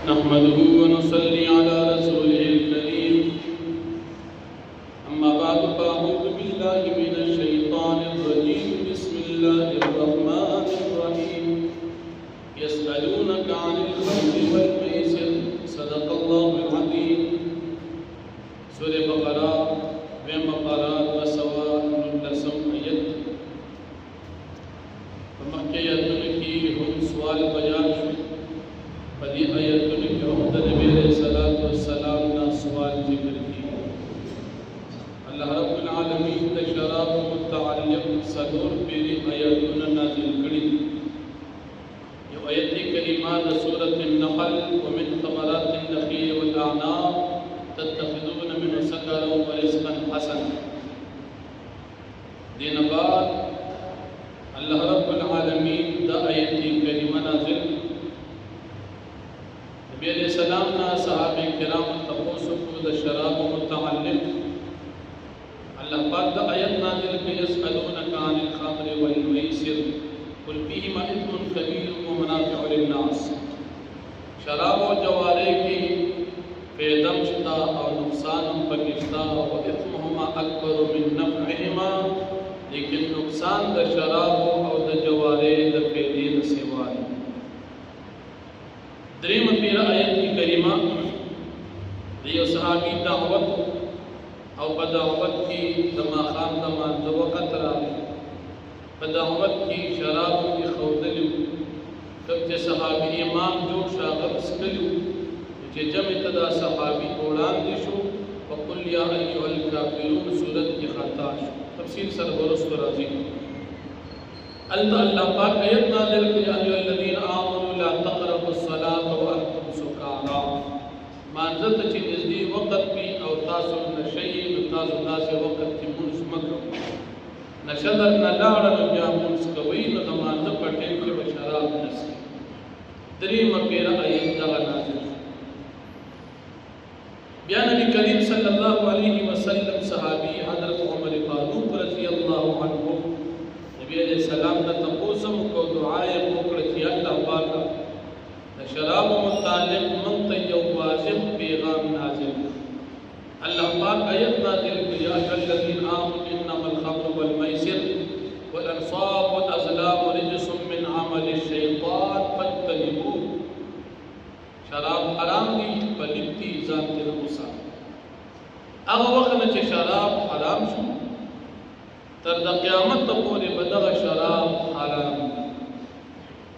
نحمده ونصلي على رسوله الكريم أما بعد فأعوذ بالله من الشيطان الرجيم بسم الله الرحمن الرحيم يسألونك عن الخمر والميسر صدق الله العظيم سورة بقرة ومقارات وسوا نلسم آيات فمكي آياتنكي هم سوال بیان شو فدی آیتونی کی عمد نبی علیہ السلام نا سوال ذکر کی اللہ رب العالمین دا شراب متعلق صدور پیری آیتون نازل کری یہ آیتی کریمہ دا سورة النحل ومن ثمرات النخیل والأعناب تتخذون من سکرا ورزقا حسن دین بعد اللہ رب العالمین دا آیتی کریمہ نازل نبی علیہ السلام نا صحابہ کرام تپوسو کو دا شراب متعلق اللہ پاک دا آیت نازل کہ یسألونک عن الخمر والمیسر قل فیہما اثم کبیر ومنافع للناس شراب و جوارے کی فیدم شتا اور نقصان پکشتا و اثمہما اکبر من نفعہما لیکن نقصان دا شراب اور دا جوارے دا فیدین سوائے دریم پیرا آیت کی کریمہ دیو صحابی دعوت او بدعوت کی دماغان دمان دو وقت راوی بدعوت کی شراب کی خودلیو کب چے صحابی امام جو شاغب سکلیو چے جمع تدا صحابی اوڑان دیشو وقل یا ایوہ الکافرون سورت کی خطا شو تفسیر سربرست راضی اللہ پاک آیت نازل کہ یا ایوہ الذین آمنوا لا تقربوا الصلاة وانتم سکارا مانزت چی نزدی وقت بھی او تاسو نشئی نتاسو داسے وقت کی منس مکر نشدر نلارن بیا منس کوئی ندمانز پٹھیں کے بشراب نسی دریم پیرا آیت دغا نازل بیا نبی کریم صلی اللہ علیہ وسلم صحابی حضرت عمر فاروق رضی اللہ عنہ نبی علیہ السلام نے تپوسم کو دعائے موکڑتی اللہ پاکا شراب متعلق منت یو واضح پیغام نازل اللہ پاک آیت نازل یا ایھا الذین آمنوا انما الخمر والمیسر والانصاب والازلام رجس من عمل الشیطان فاجتنبوه شراب حرام دی پلیتی ذات رمسا اغا وقت چه شراب حرام شو تر دا قیامت پوری بدغ شراب حرام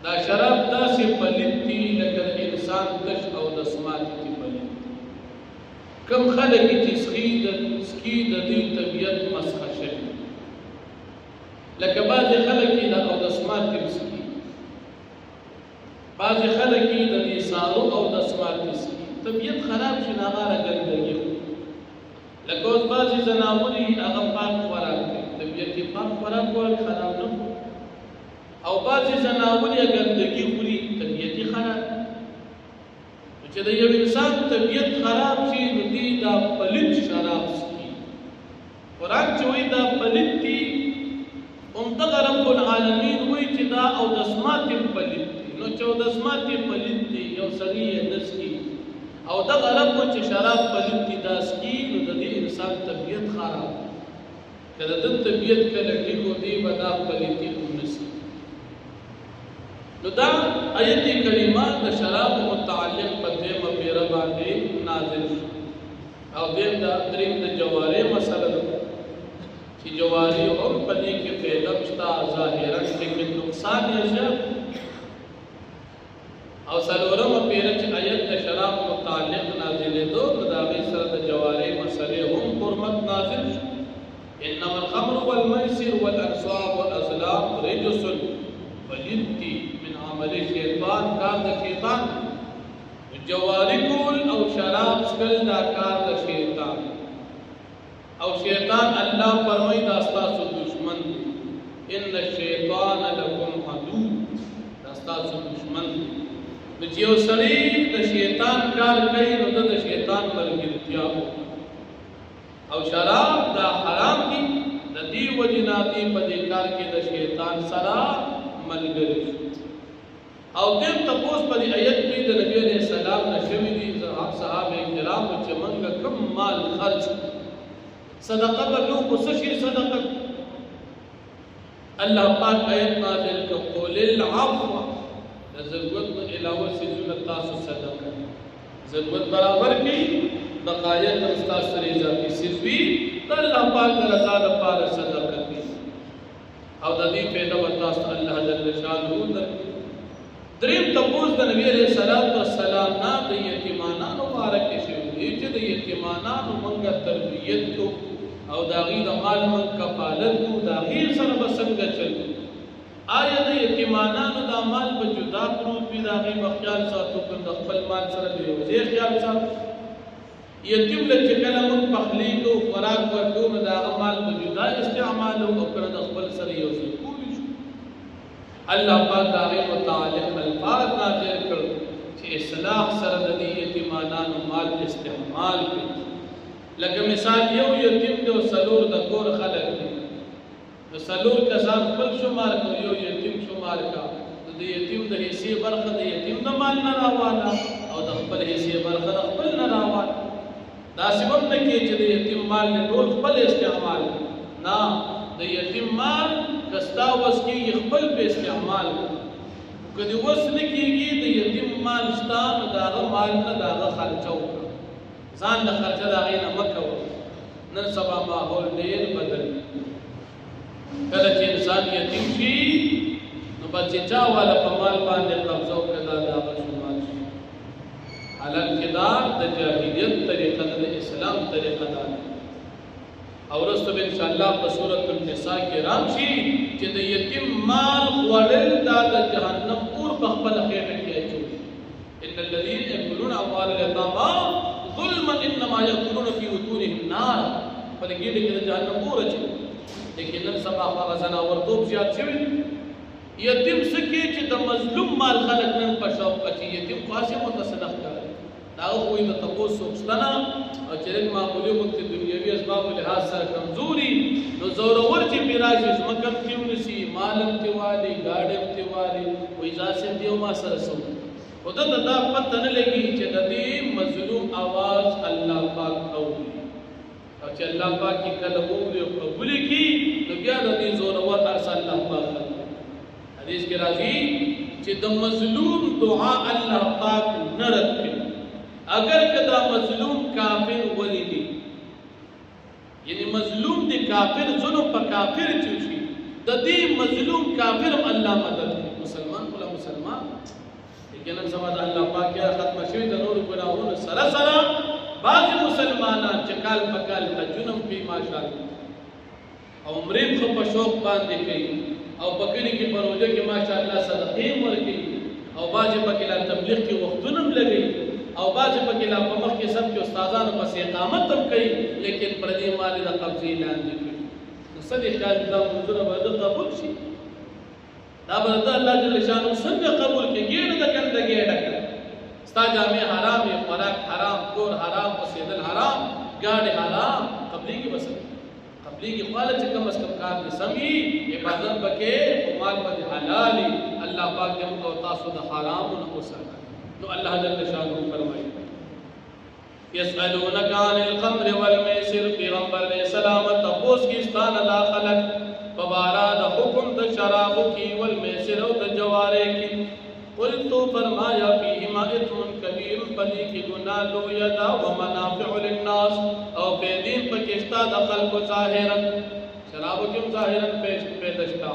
دا شراب دا سی پلیتی لکر انسان کش او دسماتی تی پلیتی کم خلقی چی سکی دا دی طبیعت مسخ شد لکه بعض خلقی دا او دسماتی مسکی بعض خلقی دا دی سارو او دسماتی سکی طبیعت خراب شناغار گندگی ہو لکه اوز بعض زناوری اغم پاک خوراک دی طبیعتی پاک خوراک وال خراب نو او بعضی زناوری گندگی خوری طبیعتی خراب چه دا یو انسان طبیعت خراب شی نو دی دا پلیت شراب سکی قرآن چوئی دا پلیت تی امتغ رب العالمین ہوئی چه دا او دسماتی پلیت تی نو چه او دسماتی پلیت تی یو سری دسکی او دا رب چه شراب پلیت تی دا سکی نو دا دی انسان طبیعت خراب که دا طبیعت کلٹی کو دی بدا پلیتی کنسی نو دا آیت کریمہ دا شراب متعلق پدیم پیرا باندے نازل شو او دیم دا دریم دا جوارے مسئلہ دا چی جوارے اور پدی کے پیدمشتا ظاہران لیکن نقصان یزیاد او سلورم پیرا چی آیت دا شراب متعلق نازل دو دا غیسر دا جوارے مسئلے ہم حرمت نازل شو انما الخمر والمیسر والانصاب والازلام رجس وجدتی عمل شیطان کار دا شیطان جواری کول او شراب سکل دا کار دا شیطان او شیطان اللہ فرمائی دا استاسو دشمن دی ان الشیطان لکم عدو دا استاسو دشمن دی نچیو سری دا شیطان کار کئی نو دا شیطان مرگرتیا ہو او شراب دا حرام دی دا دی وجنا دی پدی کار کی دا شیطان سرا ملگرش او دیم تپوس پا دی آیت کی دا نبی علیہ السلام کرام نشوي دي صحابه کرام چې منګه کم مال خرج صدقه بلو کوشش صدقه الله پاک آیت نازل کو قول العفو ضرورت نو علاوه سيزونه تاسو صدقه ضرورت برابر کی بقایا د استاد سره اضافي سيزوي د الله پاک رضا د پاره صدقه کی او د دې په نوم تاسو الله جل شانه درکړي دریم تپوس د نبی عليه الصلاه والسلام نه د یتیمانو مبارک شوی دی چې د یتیمانو منګه تربیت کو او دا غي د مال من کفالت کو دا غي سره بسنګ چل آیا د یتیمانو د مال په جدا پروت وي دا غي بخیال ساتو کو د خپل مال سره دی وزیر خیال ساتو یتیم له چې کله من پخلی کو خوراک ورکو نو دا مال په جدا استعمال او کړه د خپل سره یو ځای الله پاک دا غي متعلق الفاظ نازل کړ چې اصلاح سره د یتیمانو مال استعمال کړي لکه مثال یو یتیم د سلور د کور خلک دي د سلور کسان خپل شمار کوي یو یتیم شمار کا د یتیم د حصے برخه د یتیم د مال نه راواله او د خپل حصے برخه د خپل نه راواله دا سبب نه کې چې د یتیم مال نه ټول خپل استعمال نه د یتیم مال کستا وس کې خپل په استعمال کدی وس نه کېږي د یتیم مال ستان داغه مال نه داغه خرچو ځان د خرچه دا غي نه مکو نن سبا ماحول ډیر بدل کله چې انسان یتیم شي نو بچی چا والا په مال باندې قبضه وکړه دا شمال شي حالانکه دا د جاهلیت طریقه د اسلام طریقه ده او رسول ان شاء الله په سورۃ النساء کې راشي چې د یتیم مال خوړل دا د جهنم اور په خپل خېټه کې اچوي ان الذين ياكلون اموال اليتامى ظلما انما ياكلون في بطونهم نار فلګي دې د جهنم اور اچوي لیکن نن سبا هغه زنا ورتوب زیات شوی یتیم سکه چې د مظلوم مال خلک نن په شوق اچي یتیم خاصه متصدق کوي دا خو د تپوس سوچتنه او چې معمولی وخت دنیوي اسباب لحاظ سره کمزوري نو زورور چې میراث زمکم کیونسي مالم تیوالی گاډم تیوالی وې ځاسه دیو ما سره سو او دا پته نه لګي چې د دې مظلوم आवाज الله پاک اوري او چې الله پاک کله وګړي او قبول کړي نو بیا د دې زورور ارسل الله پاک حدیث کې راځي چې د مظلوم دعا الله پاک نه رد کړي اگر کدا مظلوم کافر ولی دی یعنی مظلوم دی کافر ظلم په کافر چوشي د دې مظلوم کافر الله مدد کوي مسلمان ولا مسلمان لیکن سم د الله پاک یا ختم شوی د نور ګناهونو سره سره بعض مسلمانان چې کال په کال تجنم کوي ماشاءالله او عمرې په شوق باندې کوي او پکړي کې پروژه کې ماشاءالله صدقې ورکړي او باج پکې لا تبلیغ کې وختونه لګي او باج پکې لا په مخ کې سب کې استادانو پسې اقامت هم کوي لیکن پر دې مال د قبضې لاندې کوي نو صدې خیال دا منظور به قبول شي دا به الله جل شانه څنګه قبول کې ګېډه د ګندګي ډکه ستا جامع حرام خوراک حرام کور حرام وسیدل حرام ګاډي حرام قبليږي بس قبليږي خپل چې کم از کم کار دي سمي عبادت پکې مال باندې حلالي الله پاک دې موږ تاسو د حرام نه وساتي نو الله جل شانه فرمایي يسألونك عن الخمر والميسر پیغمبر علیہ السلام تپوس کی ستان داخلت فبارا د حکم د شراب کی والميسر او د جوارے کی قلت فرمایا فیهما اثم کبیر پدی کی گناہ لو یدا ومنافع للناس او پیدین پکستا د خلق ظاهرا شراب کم ظاهرا پیدشتا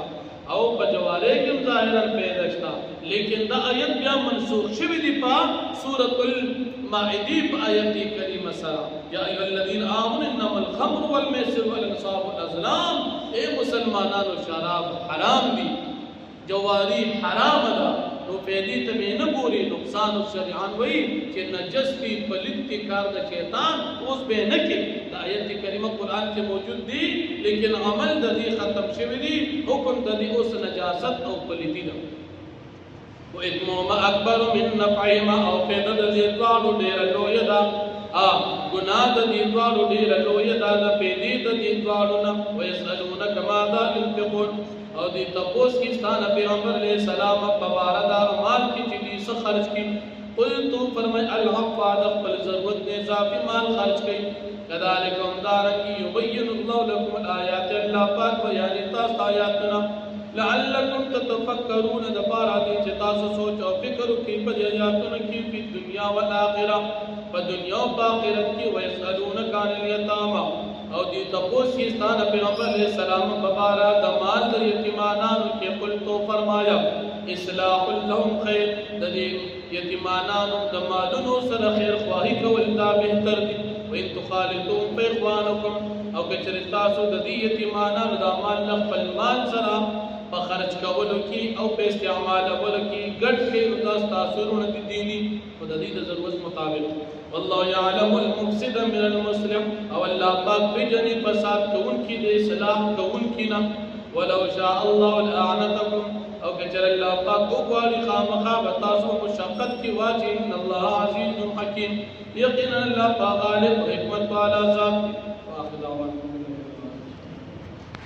او بجوارے کم ظاهرا پیدشتا لیکن دا آیت بیا منسوخ شوی دی پا سورۃ المائدہ آیت کریمہ سرا یا ایھا الذین آمنوا انما الخمر والمیسر والانصاب والازلام اے مسلمانانو شراب حرام دی جواری حرام دا نو پیدی تمہیں نہ گوری نقصان الشریعان وئی کہ نجس دی پلت کی کار دا شیطان اس بے نکی دا آیت کریمہ قرآن کے موجود دی لیکن عمل دا دی ختم شوی دی حکم دا دی اس نجاست او پلیتی دا و اثمهما اکبر من نفعهما او پیدا دا دی دوالو دیر لوی دا گناہ دا دی دوالو دیر لوی دا دا پیدی دا دی دوالو نا و یسألونک ماذا ينفقون او دی تپوس کی ستان پیغمبر علیہ السلام پواردا مال کی چیزی سے خرچ کی قلتو فرمائی الحق فادق پل ضرورت نے اضافی مال خرچ کئی کذالکم دارنگی یبین اللہ لکم الآیات اللہ پاک بیانی تاست آیاتنا لعلکم تتفکرون دپارا دی چتاس سوچ و فکر کی پد آیاتنا کی فی الدنیا والآخرہ فدنیا و باخرت کی ویسألونک عن الیتاما او دی تپوس کی استان پیغمبر علیہ السلام ببارا دمال در یتیمانانو کی قلتو فرمایا اصلاح لهم خیر ددی یتیمانانو دمالنو سر خیر خواہی کول دا بہتر دی وین تخالطون پہ اخوانکم او کچرتاسو ددی یتیمانانو دا مال نخفل مال سرا پا خرچ کولو کی او پہ استعمال اولو کی گڑ کے نداس تاثرون دی دینی و ددی دا ضرورت مطابق واللہ یعلم المفسد من المسلم او اللہ پاک بجنی فساد کون کی دے اصلاح کون کی نا ولو شاء اللہ الاعنتکم او کچر اللہ پاک کو قوالی خامخا بتاسو مشقت کی واجی ان اللہ عزیز حکیم یقینا اللہ پاک غالب حکمت والا ذات